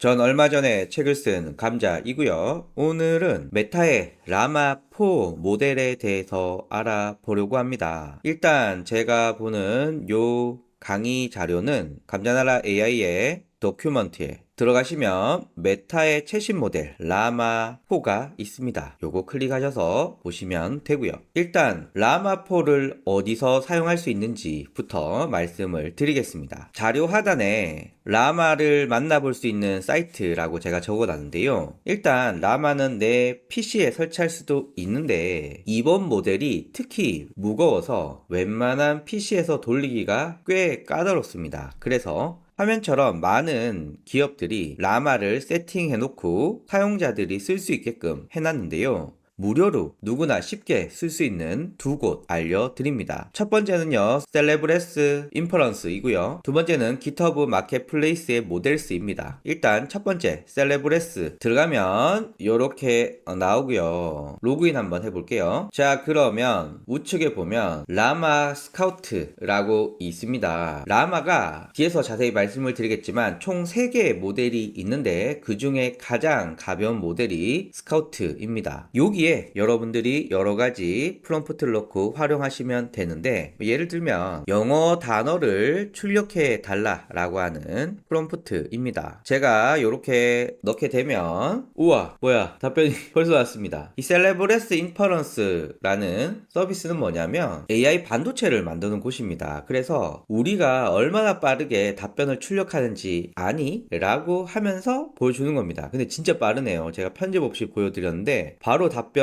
전 얼마 전에 책을 쓴 감자이고요. 오늘은 메타의 라마 4 모델에 대해서 알아보려고 합니다. 일단 제가 보는 요 강의 자료는 감자나라 AI의 도큐먼트에 들어가시면 메타의 최신 모델 라마 4가 있습니다. 요거 클릭하셔서 보시면 되고요. 일단 라마 4를 어디서 사용할 수 있는지부터 말씀을 드리겠습니다. 자료 하단에 라마를 만나볼 수 있는 사이트라고 제가 적어놨는데요. 일단 라마는 내 PC에 설치할 수도 있는데 이번 모델이 특히 무거워서 웬만한 PC에서 돌리기가 꽤 까다롭습니다. 그래서 화면처럼 많은 기업들이 라마를 세팅해 놓고 사용자들이 쓸 수 있게끔 해놨는데요. 무료로 누구나 쉽게 쓸 수 있는 두 곳 알려드립니다. 첫 번째는요, 셀레브레스 인퍼런스이고요. 두 번째는 기터브 마켓플레이스의 모델스입니다. 일단 첫 번째 셀레브레스 들어가면 이렇게 나오고요. 로그인 한번 해볼게요. 자, 그러면 우측에 보면 라마 스카우트라고 있습니다. 라마가 뒤에서 자세히 말씀을 드리겠지만 총 3개의 모델이 있는데 그 중에 가장 가벼운 모델이 스카우트입니다. 여기에 여러분들이 여러가지 프롬프트를 넣고 활용하시면 되는데, 예를 들면 영어 단어를 출력해 달라 라고 하는 프롬프트입니다. 제가 이렇게 넣게 되면 우와 뭐야 답변이 벌써 왔습니다. 이 셀레브레스 인퍼런스라는 서비스는 뭐냐면 AI 반도체를 만드는 곳입니다. 그래서 우리가 얼마나 빠르게 답변을 출력하는지 아니? 라고 하면서 보여주는 겁니다. 근데 진짜 빠르네요. 제가 편집 없이 보여드렸는데 바로 답변을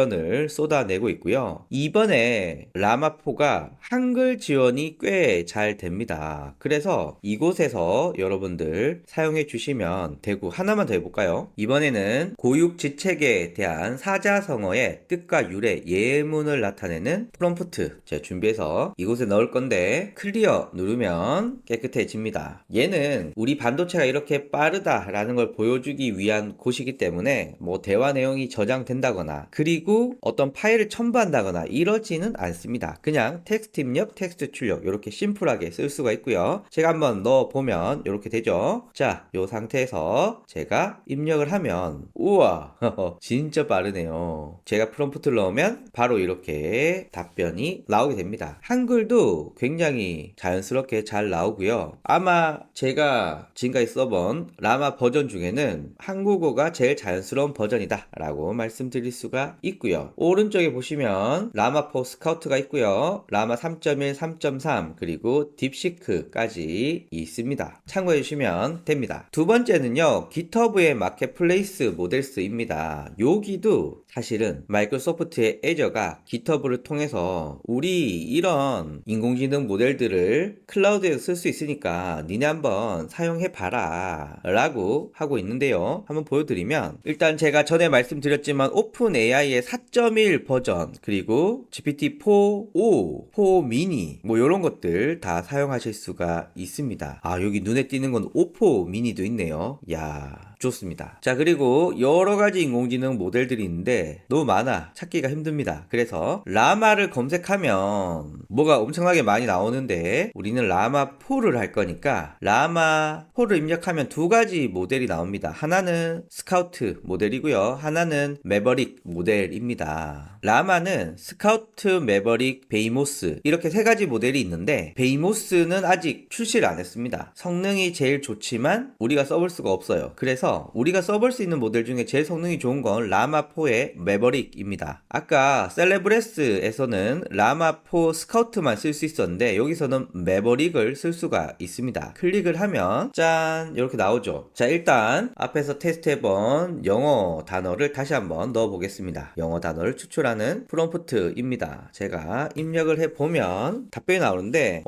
쏟아내고 있고요. 이번에 라마4가 한글 지원이 꽤 잘 됩니다. 그래서 이곳에서 여러분들 사용해 주시면 되고, 하나만 더 해볼까요? 이번에는 고육지책에 대한 사자성어의 뜻과 유래, 예문을 나타내는 프롬프트 제가 준비해서 이곳에 넣을 건데 클리어 누르면 깨끗해집니다. 얘는 우리 반도체가 이렇게 빠르다라는 걸 보여주기 위한 곳이기 때문에 뭐 대화 내용이 저장된다거나 그리고 어떤 파일을 첨부한다거나 이러지는 않습니다. 그냥 텍스트 입력, 텍스트 출력 이렇게 심플하게 쓸 수가 있고요. 제가 한번 넣어보면 이렇게 되죠. 자, 이 상태에서 제가 입력을 하면 우와 진짜 빠르네요. 제가 프롬프트를 넣으면 바로 이렇게 답변이 나오게 됩니다. 한글도 굉장히 자연스럽게 잘 나오고요. 아마 제가 지금까지 써본 라마 버전 중에는 한국어가 제일 자연스러운 버전이다 라고 말씀드릴 수가 있고요. 오른쪽에 보시면 라마4 스카우트가 있고요. 라마 3.1, 3.3 그리고 딥시크까지 있습니다. 참고해 주시면 됩니다. 두 번째는요, 기터브의 마켓플레이스 모델스입니다. 여기도 사실은 마이크로소프트의 애저가 기터브를 통해서 우리 이런 인공지능 모델들을 클라우드에서 쓸 수 있으니까 니네 한번 사용해봐라 라고 하고 있는데요. 한번 보여드리면, 일단 제가 전에 말씀드렸지만 오픈 AI의 4.1 버전 그리고 GPT-4 O, 4 미니 뭐 이런 것들 다 사용하실 수가 있습니다. 아, 여기 눈에 띄는 건 오포 미니도 있네요. 야, 좋습니다. 자, 그리고 여러가지 인공지능 모델들이 있는데 너무 많아 찾기가 힘듭니다. 그래서 라마를 검색하면 뭐가 엄청나게 많이 나오는데 우리는 라마4를 할 거니까 라마4를 입력하면 두 가지 모델이 나옵니다. 하나는 스카우트 모델이고요. 하나는 매버릭 모델입니다. 라마는 스카우트, 매버릭, 베이모스 이렇게 세 가지 모델이 있는데 베이모스는 아직 출시를 안 했습니다. 성능이 제일 좋지만 우리가 써볼 수가 없어요. 그래서 우리가 써볼 수 있는 모델 중에 제일 성능이 좋은 건 라마4의 매버릭입니다. 아까 셀레브레스에서는 라마4 스카우트만 쓸 수 있었는데 여기서는 매버릭을 쓸 수가 있습니다. 클릭을 하면 짠 이렇게 나오죠. 자, 일단 앞에서 테스트해본 영어 단어를 다시 한번 넣어보겠습니다. 영어 단어를 추출하는 프롬프트입니다. 제가 입력을 해보면 답변이 나오는데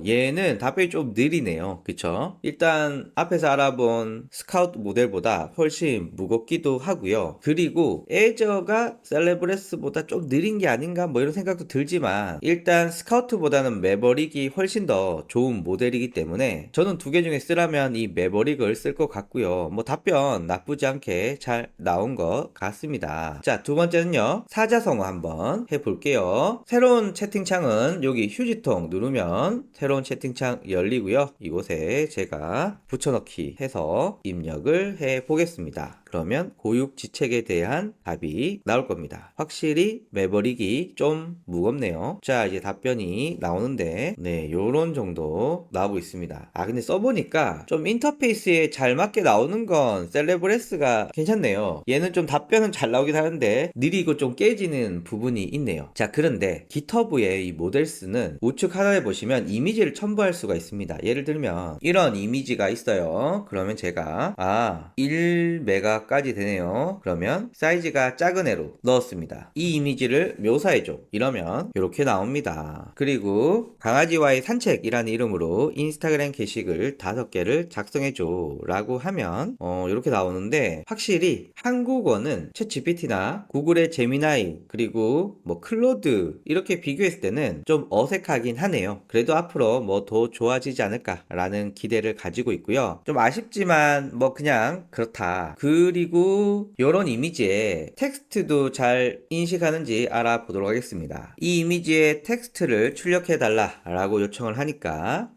얘는 답변이 좀 느리네요. 그쵸? 일단 앞에서 알아본 스카우트 모델보다 훨씬 무겁기도 하고요. 그리고 애저가 셀레브레스보다 좀 느린 게 아닌가 뭐 이런 생각도 들지만 일단 스카우트보다는 매버릭이 훨씬 더 좋은 모델이기 때문에 저는 두 개 중에 쓰라면 이 매버릭을 쓸 것 같고요. 뭐 답변 나쁘지 않게 잘 나온 것 같습니다. 자, 두 번째는요, 사자성어 한번 해볼게요. 새로운 채팅창은 여기 휴지통 누르면 새로운 채팅창 열리고요. 이곳에 제가 붙여넣기 해서 입력을 생각을 해 보겠습니다. 그러면 고육지책에 대한 답이 나올 겁니다. 확실히 매버릭이 좀 무겁네요. 자, 이제 답변이 나오는데, 네, 요런 정도 나오고 있습니다. 근데 써보니까 좀 인터페이스에 잘 맞게 나오는 건 셀레브레스가 괜찮네요. 얘는 좀 답변은 잘 나오긴 하는데, 느리고 좀 깨지는 부분이 있네요. 자, 그런데 기터브의 이 모델스는 우측 하단에 보시면 이미지를 첨부할 수가 있습니다. 예를 들면, 이런 이미지가 있어요. 그러면 제가, 1메가까지 되네요. 그러면 사이즈가 작은 애로 넣었습니다. 이 이미지를 묘사해줘. 이러면 이렇게 나옵니다. 그리고 강아지와의 산책이라는 이름으로 인스타그램 게시글 5개를 작성해줘 라고 하면 이렇게 나오는데, 확실히 한국어는 챗GPT나 구글의 제미나이 그리고 뭐 클로드 이렇게 비교했을 때는 좀 어색하긴 하네요. 그래도 앞으로 뭐 더 좋아지지 않을까 라는 기대를 가지고 있고요. 좀 아쉽지만 뭐 그냥 그렇다. 그리고 이런 이미지에 텍스트도 잘 인식하는지 알아보도록 하겠습니다. 이 이미지에 텍스트를 출력해 달라 라고 요청을 하니까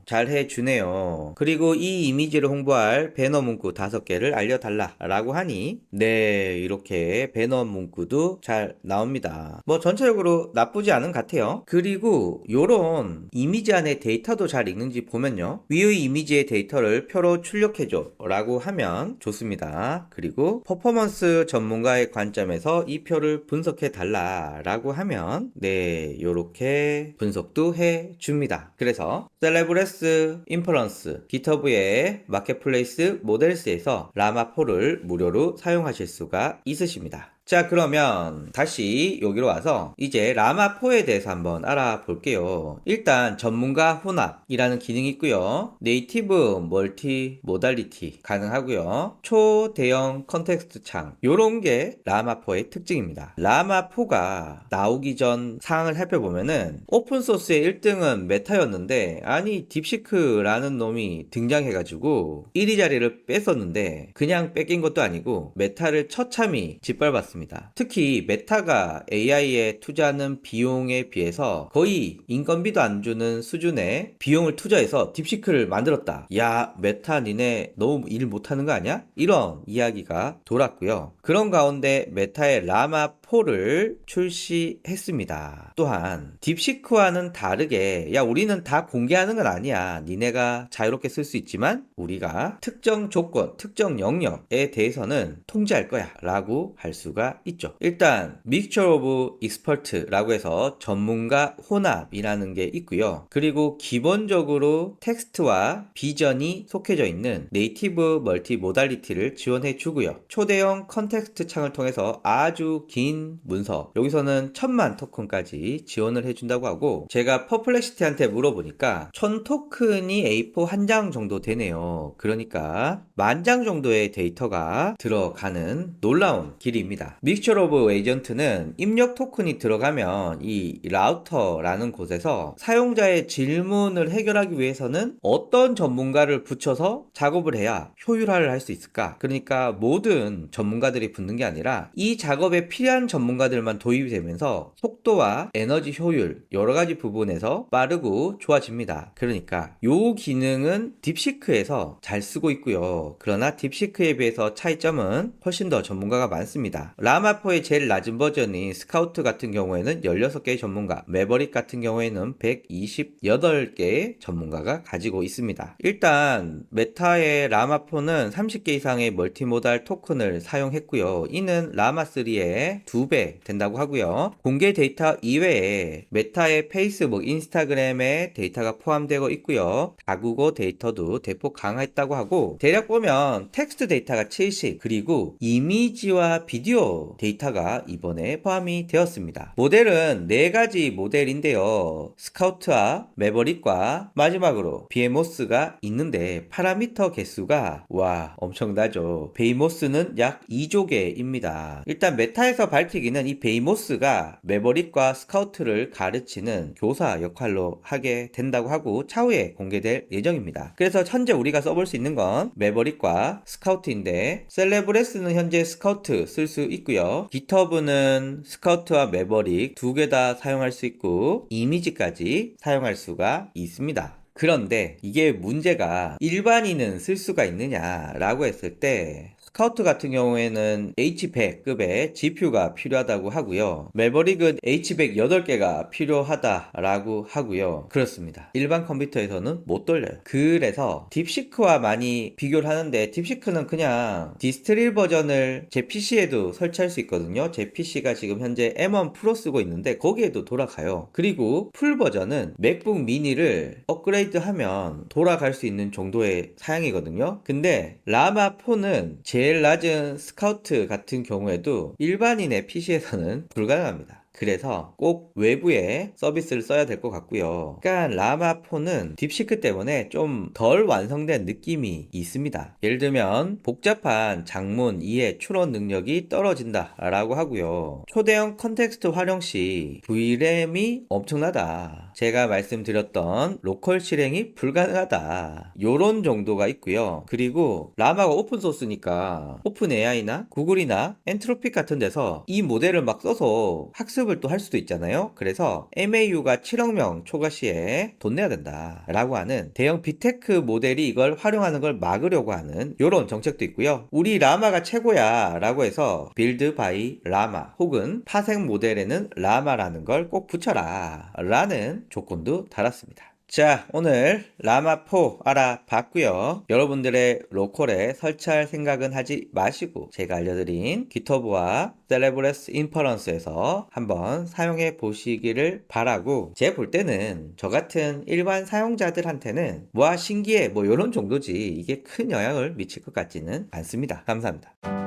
잘 해주네요. 그리고 이 이미지를 홍보할 배너 문구 5개를 알려달라 라고 하니, 네, 이렇게 배너 문구도 잘 나옵니다. 뭐 전체적으로 나쁘지 않은 것 같아요. 그리고 요런 이미지 안에 데이터도 잘 읽는지 보면요, 위의 이미지의 데이터를 표로 출력해줘 라고 하면 좋습니다. 그리고 퍼포먼스 전문가의 관점에서 이 표를 분석해 달라 라고 하면, 네, 요렇게 분석도 해 줍니다. 그래서 셀레브레스 인퍼런스 기터브의 마켓플레이스 모델스에서 라마4를 무료로 사용하실 수가 있으십니다. 자, 그러면 다시 여기로 와서 이제 라마4에 대해서 한번 알아볼게요. 일단 전문가 혼합이라는 기능이 있고요. 네이티브 멀티 모달리티 가능하고요. 초대형 컨텍스트 창, 요런 게 라마4의 특징입니다. 라마4가 나오기 전 상황을 살펴보면은 오픈소스의 1등은 메타였는데, 아니 딥시크라는 놈이 등장해가지고 1위 자리를 뺐었는데, 그냥 뺏긴 것도 아니고 메타를 처참히 짓밟았습니다. 특히 메타가 AI에 투자하는 비용에 비해서 거의 인건비도 안 주는 수준의 비용을 투자해서 딥시크를 만들었다. 야, 메타 니네 너무 일 못하는 거 아니야? 이런 이야기가 돌았고요. 그런 가운데 메타의 라마4를 출시했습니다. 또한 딥시크와는 다르게, 야, 우리는 다 공개하는 건 아니야. 니네가 자유롭게 쓸 수 있지만 우리가 특정 조건, 특정 영역에 대해서는 통제할 거야 라고 할 수가 있죠. 일단 Mixture of Expert라고 해서 전문가 혼합이라는 게 있고요. 그리고 기본적으로 텍스트와 비전이 속해져 있는 네이티브 멀티 모달리티를 지원해 주고요. 초대형 컨텍스트 창을 통해서 아주 긴 문서, 여기서는 1000만 토큰까지 지원을 해준다고 하고, 제가 퍼플렉시티한테 물어보니까 1000 토큰이 A4 한 장 정도 되네요. 그러니까 10,000장 정도의 데이터가 들어가는 놀라운 길이입니다. 믹처 오브 에이전트는 입력 토큰이 들어가면 이 라우터라는 곳에서 사용자의 질문을 해결하기 위해서는 어떤 전문가를 붙여서 작업을 해야 효율화를 할 수 있을까? 그러니까 모든 전문가들이 붙는 게 아니라 이 작업에 필요한 전문가들만 도입이 되면서 속도와 에너지 효율 여러 가지 부분에서 빠르고 좋아집니다. 그러니까 이 기능은 딥시크에서 잘 쓰고 있고요. 그러나 딥시크에 비해서 차이점은 훨씬 더 전문가가 많습니다. 라마4의 제일 낮은 버전인 스카우트 같은 경우에는 16개의 전문가, 매버릭 같은 경우에는 128개의 전문가가 가지고 있습니다. 일단 메타의 라마4는 30개 이상의 멀티모달 토큰을 사용했고요. 이는 라마3의 2배 된다고 하고요. 공개 데이터 이외에 메타의 페이스북, 인스타그램의 데이터가 포함되고 있고요. 다국어 데이터도 대폭 강화했다고 하고, 대략 보면 텍스트 데이터가 70, 그리고 이미지와 비디오 데이터가 이번에 포함이 되었습니다. 모델은 4가지 모델인데요. 스카우트와 매버릭과 마지막으로 비에모스가 있는데 파라미터 개수가 와 엄청나죠. 베이모스는 약 2조 개입니다. 일단 메타에서 밝히기는 이 베이모스가 매버릭과 스카우트를 가르치는 교사 역할로 하게 된다고 하고 차후에 공개될 예정입니다. 그래서 현재 우리가 써볼 수 있는 건 매버릭과 스카우트인데, 셀레브레스는 현재 스카우트 쓸 수 있고요. 기터브는 스카우트와 매버릭 2개 다 사용할 수 있고 이미지까지 사용할 수가 있습니다. 그런데 이게 문제가 일반인은 쓸 수가 있느냐라고 했을 때 스카우트 같은 경우에는 H100급의 GPU가 필요하다고 하고요. 매버릭은 H100 8개가 필요하다라고 하고요. 그렇습니다. 일반 컴퓨터에서는 못 돌려요. 그래서 딥시크와 많이 비교를 하는데 딥시크는 그냥 디스트릴 버전을 제 PC에도 설치할 수 있거든요. 제 PC가 지금 현재 M1 프로 쓰고 있는데 거기에도 돌아가요. 그리고 풀 버전은 맥북 미니를 업그레이드 하면 돌아갈 수 있는 정도의 사양이거든요. 근데 라마 4는 제일 낮은 스카우트 같은 경우에도 일반인의 PC에서는 불가능합니다. 그래서 꼭 외부에 서비스를 써야 될 것 같고요. 그러니까 라마4는 딥시크 때문에 좀 덜 완성된 느낌이 있습니다. 예를 들면 복잡한 장문 이해 추론 능력이 떨어진다 라고 하고요. 초대형 컨텍스트 활용 시 VRAM이 엄청나다. 제가 말씀드렸던 로컬 실행이 불가능하다. 요런 정도가 있고요. 그리고 라마가 오픈소스니까 오픈 AI나 구글이나 엔트로픽 같은 데서 이 모델을 막 써서 학습을 또 할 수도 있잖아요. 그래서 MAU가 7억 명 초과 시에 돈 내야 된다 라고 하는 대형 빅테크 모델이 이걸 활용하는 걸 막으려고 하는 요런 정책도 있고요. 우리 라마가 최고야 라고 해서 빌드 바이 라마 혹은 파생 모델에는 라마라는 걸 꼭 붙여라 라는 조건도 달았습니다. 자, 오늘 라마4 알아봤고요. 여러분들의 로컬에 설치할 생각은 하지 마시고 제가 알려드린 기터브와 셀레브레스 인퍼런스에서 한번 사용해 보시기를 바라고, 제가 볼 때는 저 같은 일반 사용자들한테는 와 신기해 뭐 이런 정도지 이게 큰 영향을 미칠 것 같지는 않습니다. 감사합니다.